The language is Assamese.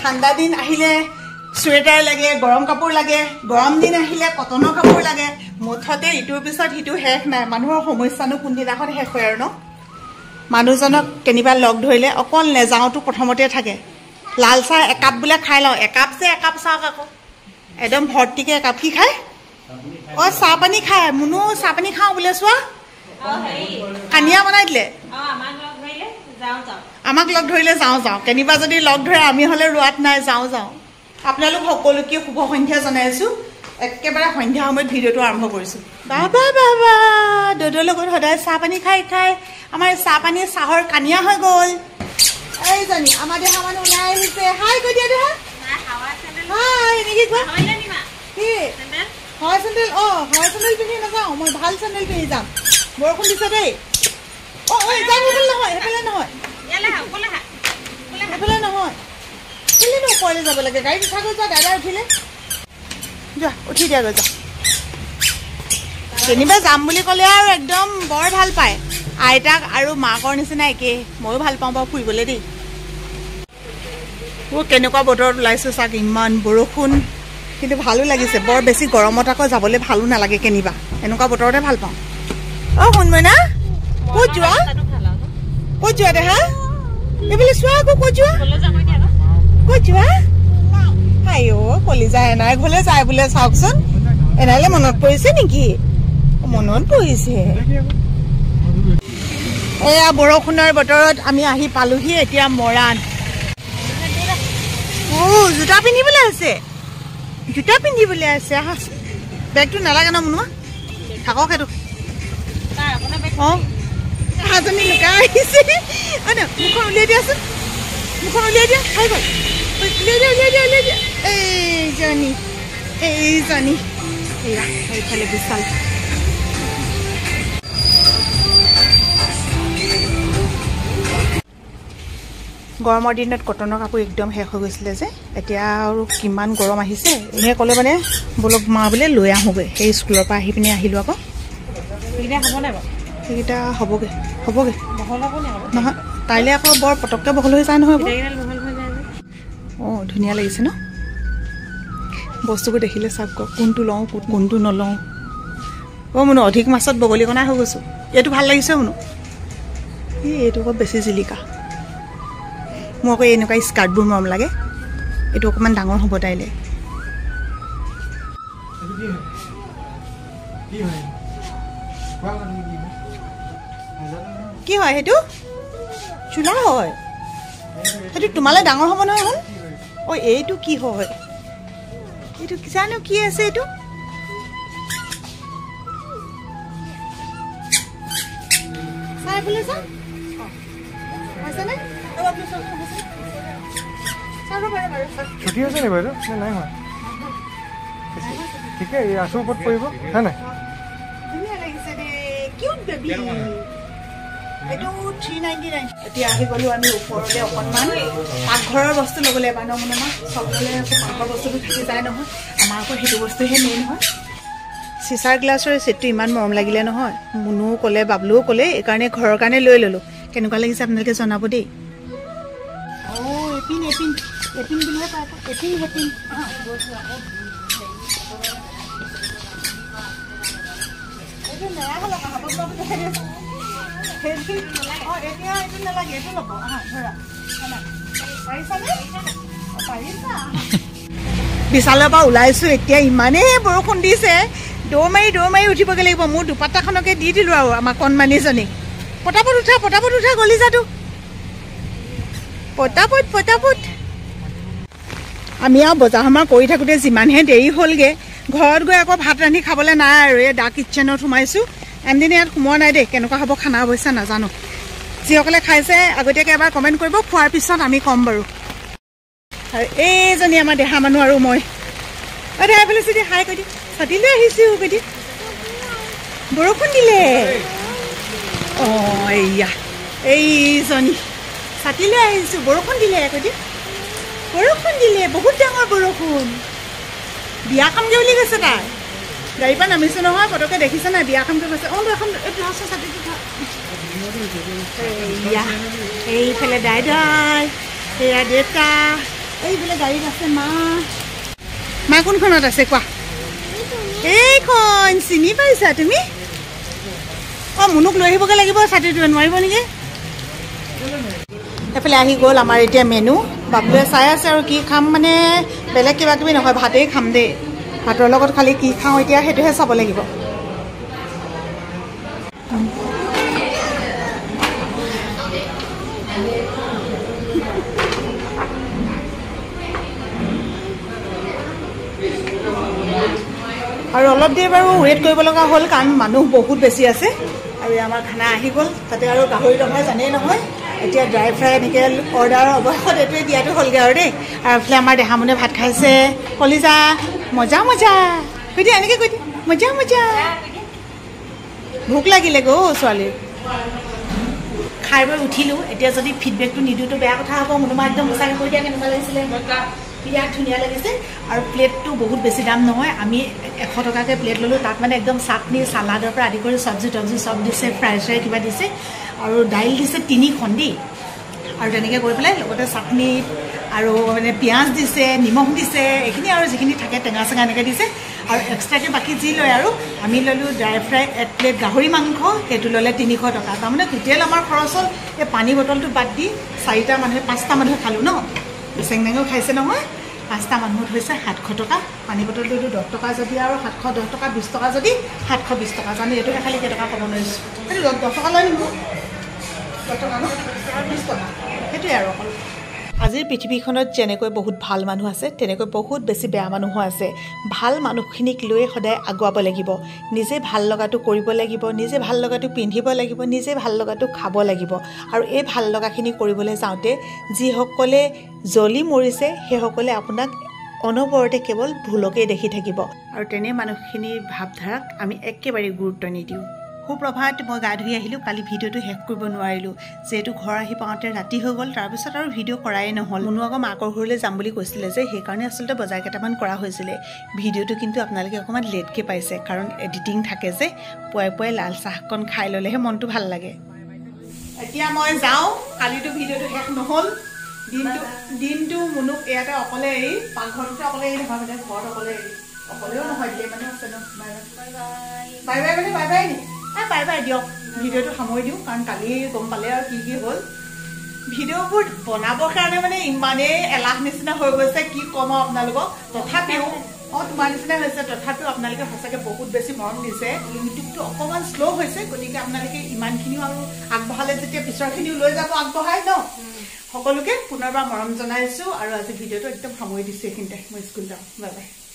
ঠাণ্ডা দিন আহিলে চুৱেটাৰ লাগে, গৰম কাপোৰ লাগে, গৰম দিন আহিলে কটনৰ কাপোৰ লাগে। মুঠতে ইটোৰ পিছত সিটো শেষ নাই। মানুহৰ সমস্যানো কোনদিনাখন শেষ হয় আৰু ন? মানুহজনক কেনিবা লগ ধৰিলে অকল নেযাওঁতো প্ৰথমতে থাকে। লাল চাহ একাপ বোলে খাই লওঁ, একাপ যে একাপ চাওক আকৌ একদম ভৰ্তিকে একাপ। কি খায়? অঁ চাহ পানী খায়। মুনু চাহ পানী খাওঁ বোলে। চোৱা কানিয়া বনাই দিলে। আমাক লগ ধৰিলে যাওঁ যাওঁ, কেনিবা যদি লগ ধৰে আমি হ'লে ৰোৱাত নাই, যাওঁ যাওঁ। আপোনালোক সকলোকে শুভ সন্ধ্যা জনাইছোঁ। একেবাৰে সন্ধ্যা সময়ত ভিডিঅ'টো আৰম্ভ কৰিছোঁ। বাবা বাবা দদৌৰ লগত সদায় চাহ পানী খাই খাই আমাৰ চাহ পানী চাহৰ কানিয়া হৈ গ'ল। এইজনী আমাৰ দেহা মানুহ ওলাই আহিছে। হাই কৈ দিয়া দেহা। হাই এনেকৈ কোৱা। কি হয় চেণ্ডেল? অঁ হয় চেণ্ডেল পিন্ধি নাযাওঁ, মই ভাল চেণ্ডেল পিন্ধি যাম। বৰষুণ দিছে দেই। অঁ ঐ যাম, সেইফালে নহয়, সেইফালে নহয়, সেইফালে নহয়। কেলেনো ওপৰলৈ যাব লাগে? গাড়ীত উঠা গৈ যোৱা, দাদা উঠিলে যোৱা, উঠি দিয়া গৈ যোৱা। কেনিবা যাম বুলি ক'লে আৰু একদম বৰ ভাল পায়। আইতাক আৰু মাকৰ নিচিনা একেই। ময়ো ভাল পাওঁ বাৰু ফুৰিবলৈ দেই। কেনেকুৱা বতৰত ওলাইছোঁ চাওক, ইমান বৰষুণ, কিন্তু ভালো লাগিছে। বৰ বেছি গৰমত আকৌ যাবলৈ ভালো নালাগে কেনিবা, এনেকুৱা বতৰতে ভাল পাওঁ। অঁ শুনবই না, ক'ত যোৱা? ক'ত যোৱা দেহা? এইফালে চোৱা আকৌ, ক'ত যোৱা? ক'ত যোৱা? আইঅ কলিজা এনাই ঘৰলৈ যায় বোলে। চাওকচোন এনাইলে মনত পৰিছে নেকি? মনত পৰিছে। এয়া বৰষুণৰ বতৰত আমি আহি পালোহি এতিয়া মৰাণ। জোতা পিন্ধিবলৈ আছে, জোতা পিন্ধিবলৈ আছে। বেগটো নালাগে ন মুনুমা, থাকক সেইটো। অঁ এহাজনী লুকাই আহিছে। মুখখন উলিয়াই দিয়াচোন, মুখখন উলিয়াই দিয়া। খাই গ'ল, উলিয়াই দিয়া, উলিয়াই দিয়া, উলিয়াই দিয়া। এইজনী এইজনী এয়া এইফালে বিশাল। গৰমৰ দিনত কটনৰ কাপোৰ একদম শেষ হৈ গৈছিলে যে, এতিয়া আৰু কিমান গৰম আহিছে। এনেই ক'লে মানে বলক মা বোলে লৈ আহোঁগৈ। সেই স্কুলৰ পৰা আহি পিনে আহিলোঁ আকৌ। সেইকেইটা হ'ব নাই বাৰু? সেইকেইটা হ'বগৈ, হ'বগৈ। নহয় কাইলৈ আকৌ বৰ পটককৈ বহল হৈ যায় নহয়। অঁ ধুনীয়া লাগিছে ন বস্তুবোৰ দেখিলে। চাওক কোনটো লওঁ কোনটো নলওঁ। অঁ মুনু অধিক মাছত বগলী কণা হৈ গৈছোঁ। এইটো ভাল লাগিছে মুনু। এইটো আকৌ বেছি জিলিকা। মোৰ আকৌ এনেকুৱা স্কাৰ্টবোৰ মৰম লাগে। এইটো অকণমান ডাঙৰ হ'ব তাইলৈ। কি হয় সেইটো? চোলা হয় সেইটো। তোমালৈ ডাঙৰ হ'ব নহয় শুন। অঁ এইটো কি হয়? এইটো জানো কি আছে এইটো? চাই বোলে চাওঁ আছেনে? ছুটি হৈছে নি বাইদেউ? নাই হোৱা। ঠিকে আঁচুৰ ওপৰত পৰিব হয় নাই? ধুনীয়া লাগিছে দেই, কিউট বেবী। এইটো 399। এতিয়া আহি গ'লো আমি ওপৰতে অকণমান পাকঘৰৰ বস্তু ল'বলৈ। এবাৰ নমুনা চব ল'লে আকৌ পাকঘৰৰ বস্তুটো থাকি যায় নহয়। আমাৰ আকৌ সেইটো বস্তুহে মেইন হয়। চিচাৰ গ্লাছৰ ছেটটো ইমান মৰম লাগিলে নহয়। মুনুও ক'লে বাবলুও ক'লে, এইকাৰণে ঘৰৰ কাৰণে লৈ ল'লোঁ। কেনেকুৱা লাগিছে আপোনালোকে জনাব দেই। অঁ এপিন এপিন এপিন বুলিহে পায়, এপিন হেপিন। এইটো নেৰা হ'ল আকৌ হাতত লোৱাটো দেখাই দিছোঁ। অঁ এতিয়া এইটো নালাগে, এইটো ল'ব। ধৰা পাৰিছানে? পাৰিছা। বিশালৰ পৰা ওলাইছোঁ এতিয়া, ইমানেই বৰষুণ দিছে। দৌৰ মাৰি উঠিবগৈ লাগিব। মোৰ দুপাত্তাখনকে দি দিলোঁ আৰু আমাৰ কণমানিজনীক। পটাপট উঠা, পটাপট উঠা, গলি যাতো পটাপট পটাপট। আমি আৰু বজাৰ সমাৰ কৰি থাকোঁতে যিমানহে দেৰি হ'লগৈ, ঘৰত গৈ আকৌ ভাত ৰান্ধি খাবলৈ নাই আৰু। এই ডাৰ্ক কিটচেনত সোমাইছোঁ। এদিন ইয়াত সোমোৱা নাই দেই। কেনেকুৱা হ'ব খানা অৱশ্যে নাজানো। যিসকলে খাইছে আগতীয়াকৈ এবাৰ কমেণ্ট কৰিব, খোৱাৰ পিছত আমি ক'ম বাৰু। আৰু এইজনী আমাৰ দেহা মানুহ আৰু মই। দেহা এইফালে চিধি হাই কৈ দি, ছাতি লৈ আহিছোঁ কৈ দি। বৰষুণ দিলে। অঁ এয়া এইজনী ছাতি লৈ আহিছোঁ, বৰষুণ দিলে কৈ দি। বৰষুণ দিলে, বহুত ডাঙৰ বৰষুণ। বিয়া খামগৈ বুলি কৈছে তাই। গাড়ীৰ পৰা নামিছোঁ নহয়, পটককৈ দেখিছে নাই বিয়া খামগৈ কৈছে। অঁ এখন এইটো আছে ছাতিটো। এয়া এইফালে দাইদাই, সেয়া দেউতা, এইফালে গাড়ীত আছে মা কোনখনত আছে কোৱা এইখন চিনি পাইছা তুমি মুনুক লৈ আহিবগৈ লাগিব ছাতিটো নোৱাৰিব নেকি এইফালে আহি গ'ল আমাৰ এতিয়া মেনু বাবুৱে চাই আছে আৰু কি খাম মানে বেলেগ কিবা কিবি নহয় ভাতেই খাম দেই ভাতৰ লগত খালি কি খাওঁ এতিয়া সেইটোহে চাব লাগিব আৰু অলপ দেৰি বাৰু ৱেইট কৰিব লগা হ'ল কাৰণ মানুহ বহুত বেছি আছে আৰু আমাৰ খানা আহি গ'ল তাতে আৰু গাহৰি ৰভা জানেই নহয় এতিয়া ড্ৰাই ফ্ৰাই এনেকৈ অৰ্ডাৰৰ অৱশেষত এইটোৱে দিয়াটো হ'লগৈ আৰু দেই আৰু এইফালে আমাৰ দেহামনে ভাত খাইছে কলিজা মজা মজা কৈ দিয়া এনেকৈ কৈ দিয়া মজা মজা ভোক লাগিলে গৈ ছোৱালীৰ খাই বৈ উঠিলোঁ এতিয়া যদি ফিডবেকটো নিদিওঁতো বেয়া কথা হ'ব মনোমা একদম সঁচাকৈ কৈ দিয়া কেনেকুৱা লাগিছিলে বিৰাট ধুনীয়া লাগিছে আৰু প্লেটটো বহুত বেছি দাম নহয় আমি 100 টকাকৈ প্লেট ল'লোঁ তাত মানে একদম চাটনি চালাডৰ পৰা আদি কৰি চব্জি তব্জি চব দিছে ফ্ৰাই চ্ৰাই কিবা দিছে আৰু দাইল দিছে 3খন দেই আৰু তেনেকৈ কৰি পেলাই লগতে চাটনি আৰু মানে পিঁয়াজ দিছে নিমখ দিছে এইখিনি আৰু যিখিনি থাকে টেঙা চেঙা এনেকৈ দিছে আৰু এক্সট্ৰাকৈ বাকী যি লয় আৰু আমি ল'লোঁ ড্ৰাই ফ্ৰাই 1 প্লেট গাহৰি মাংস সেইটো ল'লে 300 টকা তাৰমানে টোটেল আমাৰ খৰচ হ'ল এই পানী বটলটো বাদ দি 5টা মানুহে খালোঁ ন চেংমেঙো খাইছে নহয় 5টা মানুহত হৈছে 700 টকা পানী বটলটো 10 টকা যদি আৰু 710 টকা 20 টকা যদি 720 টকা জানো এইটোকে খালি কেইটকা ক'ব নোৱাৰিছোঁ সেইটো 10 টকা লৈ নিব 10 টকা ন 20 টকা সেইটোৱে আৰু অকল আজিৰ পৃথিৱীখনত যেনেকৈ বহুত ভাল মানুহ আছে তেনেকৈ বহুত বেছি বেয়া মানুহো আছে ভাল মানুহখিনিক লৈ সদায় আগুৱাব লাগিব নিজে ভাল লগাটো কৰিব লাগিব নিজে ভাল লগাটো পিন্ধিব লাগিব নিজে ভাল লগাটো খাব লাগিব আৰু এই ভাল লগাখিনি কৰিবলৈ যাওঁতে যিসকলে জ্বলি মৰিছে সেইসকলে আপোনাক অনবৰতে কেৱল ভুলকেই দেখি থাকিব আৰু তেনে মানুহখিনিৰ ভাৱধাৰাক আমি একেবাৰে গুৰুত্ব নিদিওঁ সুপ্ৰভাত মই গা ধুই আহিলোঁ কালি ভিডিঅ'টো শেষ কৰিব নোৱাৰিলোঁ যিহেতু ঘৰ আহি পাওঁতে ৰাতি হৈ গ'ল তাৰপিছত আৰু ভিডিঅ' কৰাই নহ'ল মুনু আকৌ মাকৰ ঘৰলৈ যাম বুলি কৈছিলে যে সেইকাৰণে আচলতে বজাৰ কেইটামান কৰা হৈছিলে ভিডিঅ'টো কিন্তু আপোনালোকে অকণমান লেটকৈ পাইছে কাৰণ এডিটিং থাকে যে পুৱাই লাল চাহকণ খাই ল'লেহে মনটো ভাল লাগে এতিয়া মই যাওঁ কালিতো ভিডিঅ'টো শেষ নহ'ল দিনটো মুনুক ইয়াতে অকলে এৰি পাকঘৰটো অকলে এৰি নহয় মানে ঘৰত অকলে এৰি অকলেও নহয় দিয়ে মানে আছে ন বাই বাই মানে বাই বাই নি বাই বাই দিয়ক ভিডিঅ'টো সামৰি দিওঁ কাৰণ কালি গম পালে আৰু কি হ'ল ভিডিঅ'বোৰ বনাবৰ কাৰণে মানে ইমানেই এলাহ নিচিনা হৈ গৈছে কি ক'ম আৰু আপোনালোকক তথাপিও তোমাৰ নিচিনা হৈছে তথাপিও আপোনালোকে সঁচাকৈ বহুত বেছি মৰম দিছে ইউটিউবটো অকণমান শ্ল' হৈছে গতিকে আপোনালোকে ইমানখিনিও আৰু আগবঢ়ালে যেতিয়া পিছৰখিনিও লৈ যাব আগবঢ়াই ন সকলোকে পুনৰবাৰ মৰম জনাইছোঁ আৰু আজি ভিডিঅ'টো একদম সামৰি দিছোঁ এইখিনিতে মই স্কুল যাওঁ বাই বাই